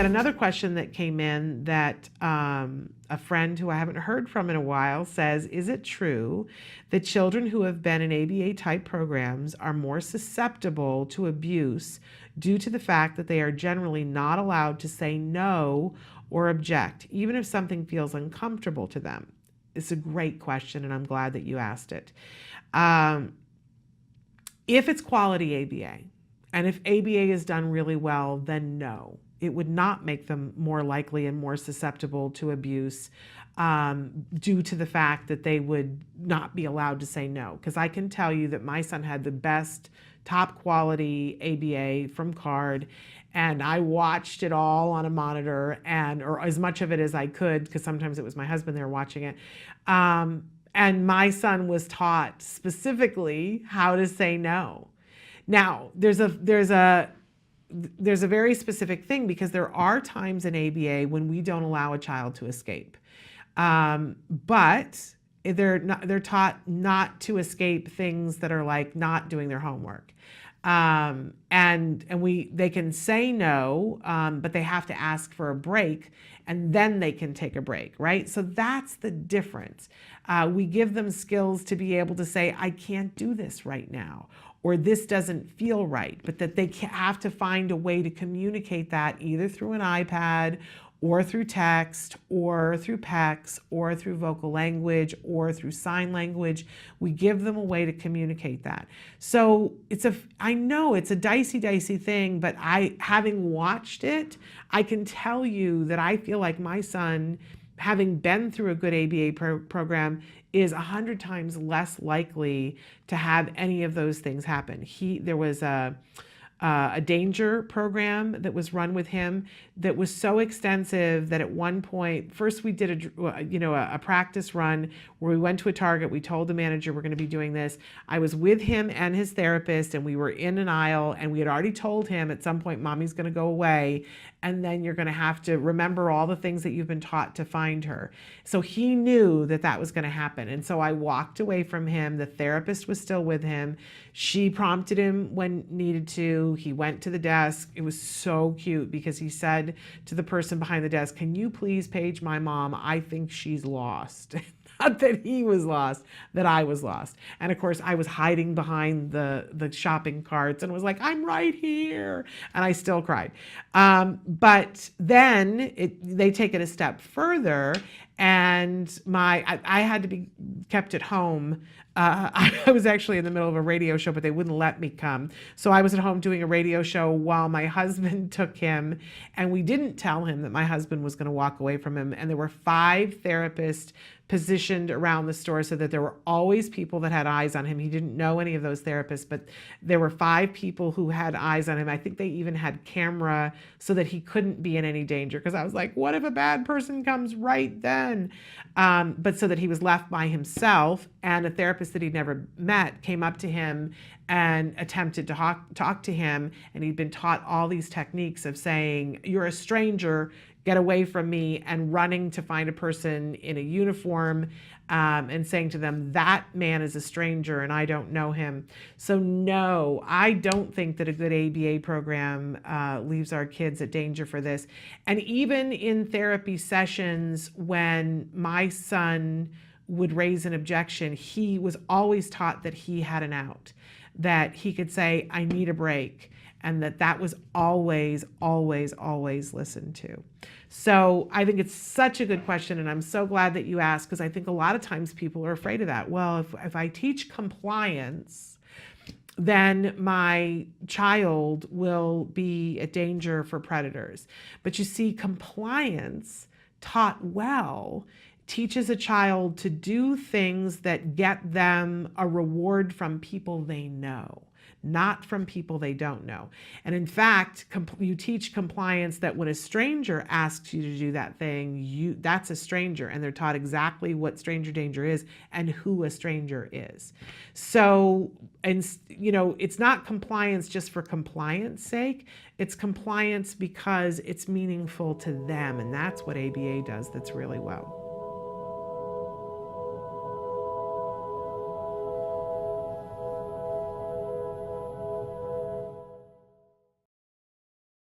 had another question that came in that a friend who I haven't heard from in a while says, is it true that children who have been in ABA type programs are more susceptible to abuse due to the fact that they are generally not allowed to say no or object, even if something feels uncomfortable to them? It's a great question, and I'm glad that you asked it. If it's quality ABA, and if ABA is done really well, then no. It would not make them more likely and more susceptible to abuse due to the fact that they would not be allowed to say no. Because I can tell you that my son had the best top quality ABA from CARD, and I watched it all on a monitor, or as much of it as I could, because sometimes it was my husband there watching it. And my son was taught specifically how to say no. Now, there's a very specific thing, because there are times in ABA when we don't allow a child to escape. But they're taught not to escape things that are like not doing their homework. And they can say no, but they have to ask for a break, and then they can take a break, right? So that's the difference. We give them skills to be able to say, I can't do this right now, or this doesn't feel right, but that they have to find a way to communicate that either through an iPad or through text or through PECS or through vocal language or through sign language. We give them a way to communicate that. So I know it's a dicey thing, but having watched it, I can tell you that I feel like my son, having been through a good ABA program, is 100 times less likely to have any of those things happen. There was a danger program that was run with him that was so extensive that at one point, first we did a practice run where we went to a Target. We told the manager we're going to be doing this. I was with him and his therapist, and we were in an aisle, and we had already told him at some point, Mommy's going to go away, and then you're going to have to remember all the things that you've been taught to find her. So he knew that that was going to happen. And so I walked away from him. The therapist was still with him. She prompted him when needed to. He went to the desk. It was so cute because he said to the person behind the desk, can you please page my mom? I think she's lost. Not that he was lost, that I was lost. And of course, I was hiding behind the shopping carts and was like, I'm right here. And I still cried. But then they take it a step further, and I had to be kept at home. I was actually in the middle of a radio show, but they wouldn't let me come. So I was at home doing a radio show while my husband took him, and we didn't tell him that my husband was going to walk away from him. And there were 5 therapists positioned around the store so that there were always people that had eyes on him. He didn't know any of those therapists, but there were 5 people who had eyes on him. I think they even had camera so that he couldn't be in any danger, because I was like, what if a bad person comes right then? But so that he was left by himself, and a therapist that he'd never met came up to him and attempted to talk to him, and he'd been taught all these techniques of saying, you're a stranger, get away from me, and running to find a person in a uniform and saying to them, that man is a stranger and I don't know him. So no, I don't think that a good ABA program leaves our kids at danger for this. And even in therapy sessions, when my son would raise an objection, he was always taught that he had an out, that he could say, I need a break, and that was always, always, always listened to. So I think it's such a good question, and I'm so glad that you asked, because I think a lot of times people are afraid of that. Well, if I teach compliance, then my child will be a danger for predators. But you see, compliance taught well teaches a child to do things that get them a reward from people they know, not from people they don't know. And in fact, you teach compliance that when a stranger asks you to do that thing, that's a stranger, and they're taught exactly what stranger danger is and who a stranger is. So, and it's not compliance just for compliance sake. It's compliance because it's meaningful to them, and that's what ABA does that's really well.